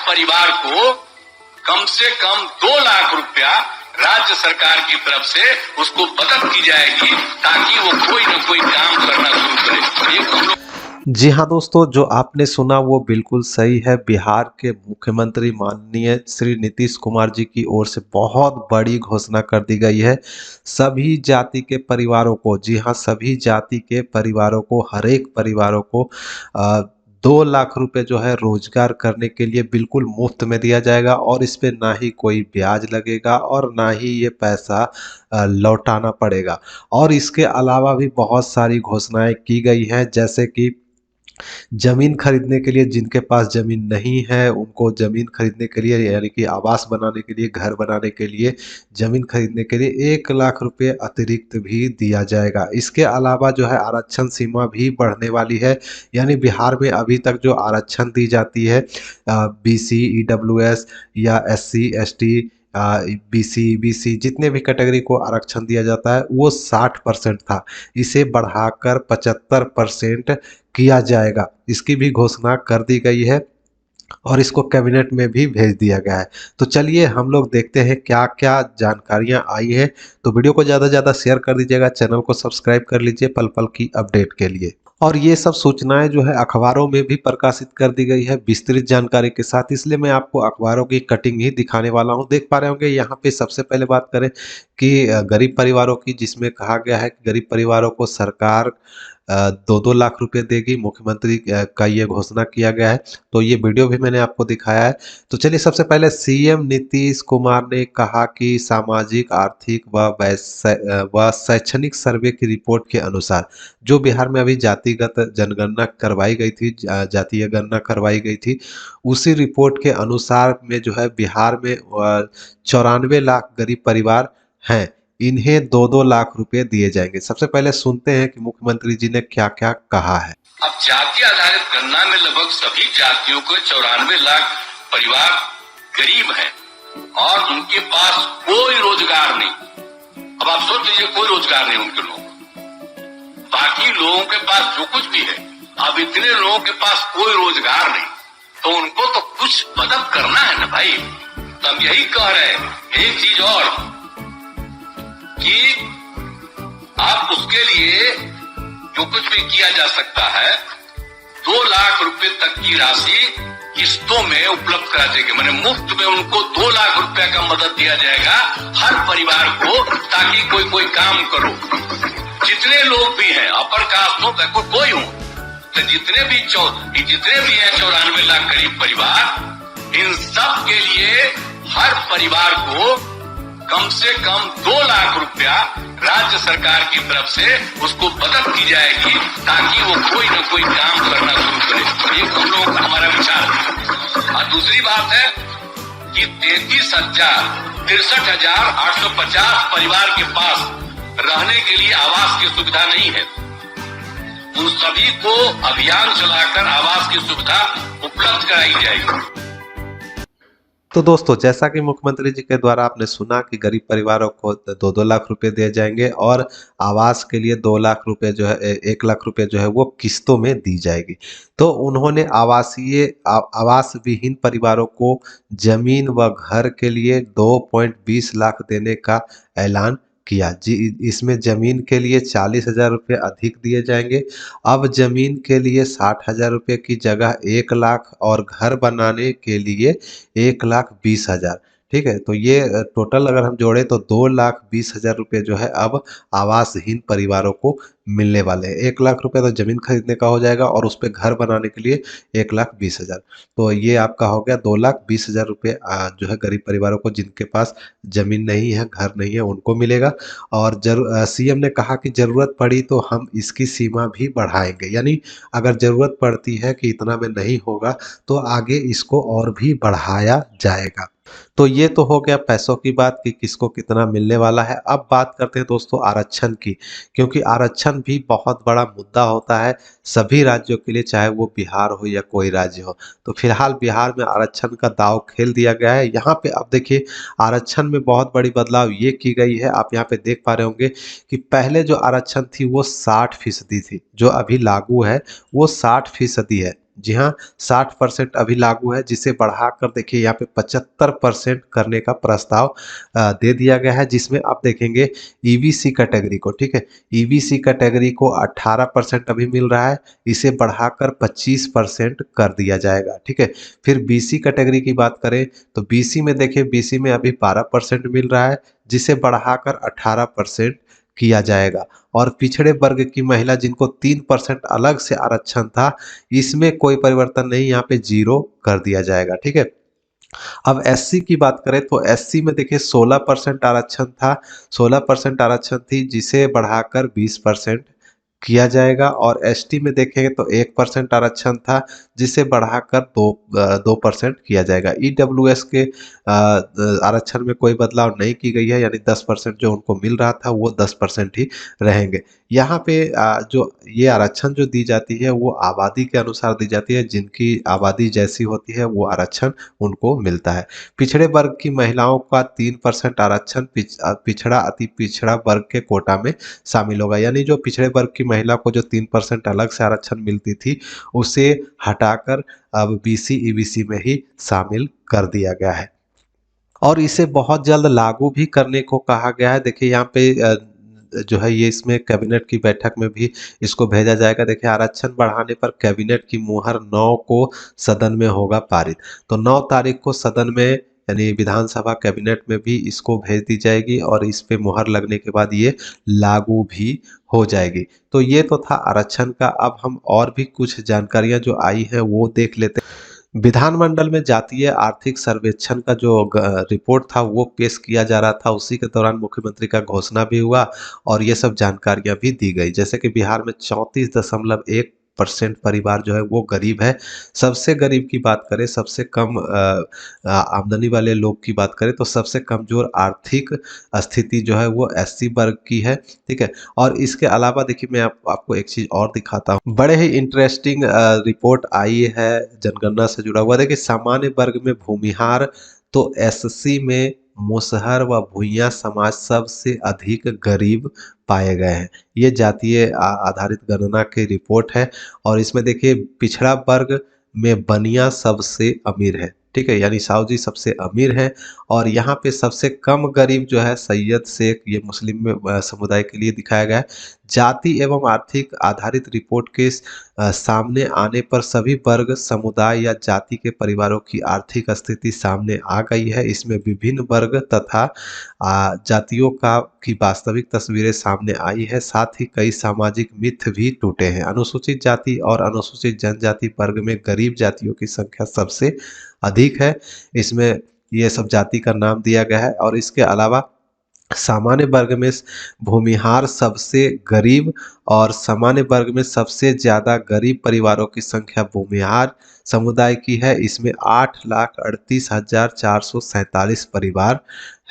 परिवार को कम से कम 2 लाख रुपया राज्य सरकार की तरफ से उसको मदद की जाएगी, ताकि वो कोई न कोई काम करना शुरू करे। एक हम लोग जी हाँ दोस्तों, जो आपने सुना वो बिल्कुल सही है। बिहार के मुख्यमंत्री माननीय श्री नीतीश कुमार जी की ओर से बहुत बड़ी घोषणा कर दी गई है। सभी जाति के परिवारों को, जी हाँ, सभी जाति के परिवारों को, हर एक परिवारों को 2 लाख रुपए जो है रोजगार करने के लिए बिल्कुल मुफ्त में दिया जाएगा, और इस पे ना ही कोई ब्याज लगेगा और ना ही ये पैसा लौटाना पड़ेगा। और इसके अलावा भी बहुत सारी घोषणाएं की गई हैं, जैसे कि जमीन खरीदने के लिए, जिनके पास जमीन नहीं है उनको जमीन खरीदने के लिए, यानी कि आवास बनाने के लिए, घर बनाने के लिए, जमीन खरीदने के लिए 1 लाख रुपए अतिरिक्त भी दिया जाएगा। इसके अलावा जो है आरक्षण सीमा भी बढ़ने वाली है। यानी बिहार में अभी तक जो आरक्षण दी जाती है BC EWS या SC ST BC BC जितने भी कैटेगरी को आरक्षण दिया जाता है वो 60% था। इसे बढ़ाकर 75% किया जाएगा, इसकी भी घोषणा कर दी गई है और इसको कैबिनेट में भी भेज दिया गया है। तो चलिए हम लोग देखते हैं क्या क्या जानकारियां आई हैं। तो वीडियो को ज़्यादा से ज़्यादा शेयर कर दीजिएगा, चैनल को सब्सक्राइब कर लीजिए पल पल की अपडेट के लिए। और ये सब सूचनाएं जो है अखबारों में भी प्रकाशित कर दी गई है विस्तृत जानकारी के साथ, इसलिए मैं आपको अखबारों की कटिंग ही दिखाने वाला हूं। देख पा रहे होंगे यहाँ पे सबसे पहले बात करें कि गरीब परिवारों की, जिसमें कहा गया है कि गरीब परिवारों को सरकार 2-2 लाख रुपए देगी। मुख्यमंत्री का ये घोषणा किया गया है, तो ये वीडियो भी मैंने आपको दिखाया है। तो चलिए सबसे पहले CM नीतीश कुमार ने कहा कि सामाजिक, आर्थिक व शैक्षणिक सर्वे की रिपोर्ट के अनुसार जो बिहार में अभी जातिगत जनगणना करवाई गई थी, जातीय गणना करवाई गई थी, उसी रिपोर्ट के अनुसार में जो है बिहार में 94 लाख गरीब परिवार हैं। इन्हें 2-2 लाख रुपए दिए जाएंगे। सबसे पहले सुनते हैं कि मुख्यमंत्री जी ने क्या क्या कहा है। अब जाति आधारित गणना में लगभग सभी जातियों के 94 लाख परिवार गरीब हैं और उनके पास कोई रोजगार नहीं। अब आप सोच लीजिए, कोई रोजगार नहीं उनके लोगों को। बाकी लोगों के पास जो कुछ भी है, अब इतने लोगों के पास कोई रोजगार नहीं, तो उनको तो कुछ मदद करना है ना भाई। तो हम यही कह रहे हैं। एक चीज और कि आप उसके लिए जो कुछ भी किया जा सकता है, 2 लाख रुपए तक की राशि किस्तों में उपलब्ध करा देंगे। मैंने मुफ्त में उनको 2 लाख रुपए का मदद दिया जाएगा हर परिवार को, ताकि कोई काम करो। जितने लोग भी हैं, अपर कास्ट हो कोई हो, तो जितने भी हैं 94 लाख गरीब परिवार, इन सब के लिए हर परिवार को कम से कम 2 लाख रुपया राज्य सरकार की तरफ से उसको मदद की जाएगी, ताकि वो कोई न कोई काम करना शुरू करे। ये हम लोग का हमारा विचार है। और दूसरी बात है कि 63,850 परिवार के पास रहने के लिए आवास की सुविधा नहीं है। उन सभी को अभियान चलाकर आवास की सुविधा उपलब्ध कराई जाएगी। तो दोस्तों, जैसा कि मुख्यमंत्री जी के द्वारा आपने सुना कि गरीब परिवारों को 2-2 लाख रुपए दिए जाएंगे और आवास के लिए 2 लाख रुपए जो है 1 लाख रुपए जो है वो किस्तों में दी जाएगी। तो उन्होंने आवास विहीन परिवारों को जमीन व घर के लिए 2.20 लाख देने का ऐलान किया। जी, इसमें जमीन के लिए 40,000 रुपये अधिक दिए जाएंगे। अब जमीन के लिए 60,000 रुपये की जगह 1 लाख और घर बनाने के लिए 1,20,000। ठीक है, तो ये टोटल अगर हम जोड़े तो 2,20,000 रुपये जो है अब आवासहीन परिवारों को मिलने वाले हैं। 1 लाख रुपये तो जमीन खरीदने का हो जाएगा और उस पर घर बनाने के लिए 1,20,000। तो ये आपका हो गया 2,20,000 रुपये जो है गरीब परिवारों को, जिनके पास जमीन नहीं है, घर नहीं है, उनको मिलेगा। और CM ने कहा कि जरूरत पड़ी तो हम इसकी सीमा भी बढ़ाएंगे। यानी अगर जरूरत पड़ती है कि इतना में नहीं होगा तो आगे इसको और भी बढ़ाया जाएगा। तो ये तो हो गया पैसों की बात कि किसको कितना मिलने वाला है। अब बात करते हैं दोस्तों आरक्षण की, क्योंकि आरक्षण भी बहुत बड़ा मुद्दा होता है सभी राज्यों के लिए, चाहे वो बिहार हो या कोई राज्य हो। तो फिलहाल बिहार में आरक्षण का दांव खेल दिया गया है। यहाँ पे अब देखिए आरक्षण में बहुत बड़ी बदलाव ये की गई है। आप यहाँ पे देख पा रहे होंगे कि पहले जो आरक्षण थी वो 60% थी, जो अभी लागू है वो 60% है। जी हाँ, 60% अभी लागू है, जिसे बढ़ाकर देखिए यहाँ पे 75% करने का प्रस्ताव दे दिया गया है, जिसमें आप देखेंगे ईबीसी कैटेगरी को, ठीक है, ईबीसी कैटेगरी को 18% अभी मिल रहा है, इसे बढ़ाकर 25% कर दिया जाएगा, ठीक है। फिर बीसी कैटेगरी की बात करें तो बीसी में देखिए, बीसी में अभी 12% मिल रहा है, जिसे बढ़ाकर 18% किया जाएगा। और पिछड़े वर्ग की महिला जिनको 3% अलग से आरक्षण था, इसमें कोई परिवर्तन नहीं, यहाँ पे 0 कर दिया जाएगा, ठीक है। अब एससी की बात करें तो एससी में देखिए 16% आरक्षण था, 16% आरक्षण थी, जिसे बढ़ाकर 20% किया जाएगा। और एसटी में देखेंगे तो 1% आरक्षण था, जिसे बढ़ाकर 2% किया जाएगा। ईडब्ल्यूएस के आरक्षण में कोई बदलाव नहीं की गई है, यानी 10% जो उनको मिल रहा था वो 10% ही रहेंगे। यहाँ पे जो ये आरक्षण जो दी जाती है वो आबादी के अनुसार दी जाती है, जिनकी आबादी जैसी होती है वो आरक्षण उनको मिलता है। पिछड़े वर्ग की महिलाओं का 3% आरक्षण पिछड़ा अति पिछड़ा वर्ग के कोटा में शामिल होगा, यानी जो पिछड़े वर्ग की महिला को जो 3% अलग से आरक्षण मिलती थी, उसे हटाकर अब बीसी ईबीसी में ही शामिल कर दिया गया है और इसे बहुत जल्द लागू भी करने को कहा गया है। देखिए यहाँ पे जो है ये इसमें कैबिनेट की बैठक में भी इसको भेजा जाएगा। देखिए आरक्षण बढ़ाने पर कैबिनेट की मुहर 9 को सदन में होगा पारित, तो 9 तारीख को सदन में यानी विधानसभा कैबिनेट में भी इसको भेज दी जाएगी और इस पे मुहर लगने के बाद ये लागू भी हो जाएगी। तो ये तो था आरक्षण का। अब हम और भी कुछ जानकारियां जो आई हैं वो देख लेते हैं। विधानमंडल में जातीय आर्थिक सर्वेक्षण का जो रिपोर्ट था वो पेश किया जा रहा था, उसी के दौरान मुख्यमंत्री का घोषणा भी हुआ और ये सब जानकारियां भी दी गई। जैसे कि बिहार में 34.1% परिवार जो है वो गरीब है। सबसे गरीब की बात करें, सबसे कम आमदनी वाले लोग की बात करें तो सबसे कमजोर आर्थिक स्थिति जो है वो एससी वर्ग की है, ठीक है। और इसके अलावा देखिए मैं आपको एक चीज और दिखाता हूँ, बड़े ही इंटरेस्टिंग रिपोर्ट आई है जनगणना से जुड़ा हुआ। देखिए सामान्य वर्ग में भूमिहार तो एससी में मुसहर व भूइयां समाज सबसे अधिक गरीब पाए गए हैं। ये जातीय आधारित गणना की रिपोर्ट है और इसमें देखिए पिछड़ा वर्ग में बनिया सबसे अमीर है, ठीक है, यानी साहू जी सबसे अमीर है। और यहाँ पे सबसे कम गरीब जो है सैयद शेख, ये मुस्लिम में समुदाय के लिए दिखाया गया है। जाति एवं आर्थिक आधारित रिपोर्ट के सामने आने पर सभी वर्ग समुदाय या जाति के परिवारों की आर्थिक स्थिति सामने आ गई है। इसमें विभिन्न वर्ग तथा जातियों की वास्तविक तस्वीरें सामने आई है, साथ ही कई सामाजिक मिथ भी टूटे हैं। अनुसूचित जाति और अनुसूचित जनजाति वर्ग में गरीब जातियों की संख्या सबसे अधिक है, इसमें ये सब जाति का नाम दिया गया है। और इसके अलावा सामान्य वर्ग में भूमिहार सबसे गरीब और सामान्य वर्ग में सबसे ज्यादा गरीब परिवारों की संख्या भूमिहार समुदाय की है। इसमें 8,38,447 परिवार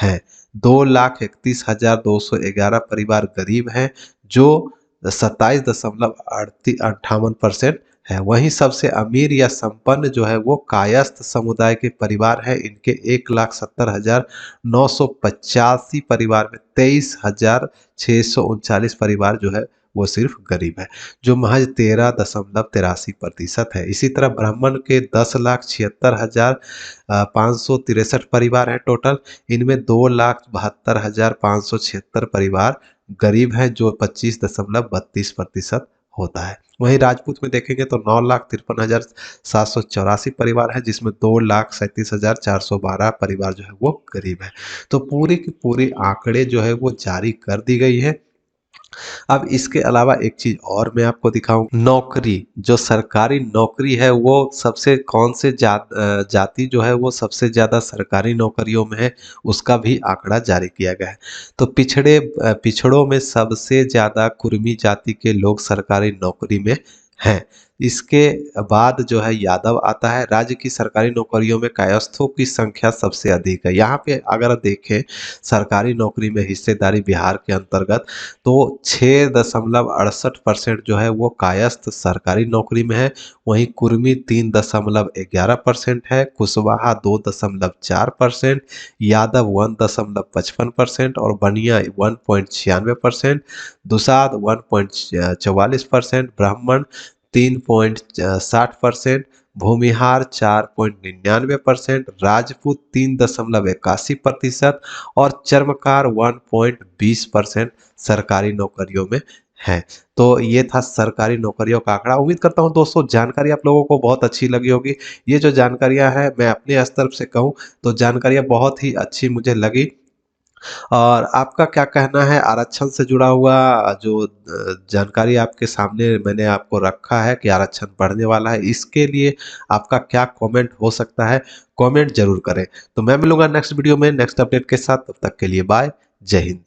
हैं। 2,31,211 परिवार गरीब हैं, जो 27.58% है। वहीं सबसे अमीर या संपन्न जो है वो कायस्थ समुदाय के परिवार है। इनके 1,70,985 परिवार में 23,639 परिवार जो है वो सिर्फ गरीब है, जो महज 13.83% है। इसी तरह ब्राह्मण के 10,76,563 परिवार हैं टोटल। इनमें 2,72,576 परिवार गरीब हैं, जो 25.32% होता है। वहीं राजपूत में देखेंगे तो 9,53,784 परिवार है, जिसमें 2,37,412 परिवार जो है वो गरीब है। तो पूरी की पूरी आंकड़े जो है वो जारी कर दी गई है। अब इसके अलावा एक चीज और मैं आपको दिखाऊं, नौकरी, जो सरकारी नौकरी है वो सबसे कौन से जाति जो है वो सबसे ज्यादा सरकारी नौकरियों में है, उसका भी आंकड़ा जारी किया गया है। तो पिछड़ों में सबसे ज्यादा कुर्मी जाति के लोग सरकारी नौकरी में हैं। इसके बाद जो है यादव आता है। राज्य की सरकारी नौकरियों में कायस्थों की संख्या सबसे अधिक है। यहाँ पे अगर देखें सरकारी नौकरी में हिस्सेदारी बिहार के अंतर्गत तो 6.68% जो है वो कायस्थ सरकारी नौकरी में है। वहीं कुर्मी 3.11% है, कुशवाहा 2.4%, यादव 1.55% और बनिया 1.96%, दुसाद 1.44%, ब्राह्मण 3.60%, भूमिहार 4.99%, राजपूत 3.81% और चर्मकार 1.20% सरकारी नौकरियों में है। तो ये था सरकारी नौकरियों का आंकड़ा। उम्मीद करता हूं दोस्तों जानकारी आप लोगों को बहुत अच्छी लगी होगी। ये जो जानकारियां हैं मैं अपने स्तर से कहूं तो जानकारियां बहुत ही अच्छी मुझे लगी। और आपका क्या कहना है आरक्षण से जुड़ा हुआ जो जानकारी आपके सामने मैंने आपको रखा है कि आरक्षण बढ़ने वाला है, इसके लिए आपका क्या कमेंट हो सकता है, कमेंट जरूर करें। तो मैं मिलूंगा नेक्स्ट वीडियो में नेक्स्ट अपडेट के साथ, तब तक के लिए बाय, जय हिंद।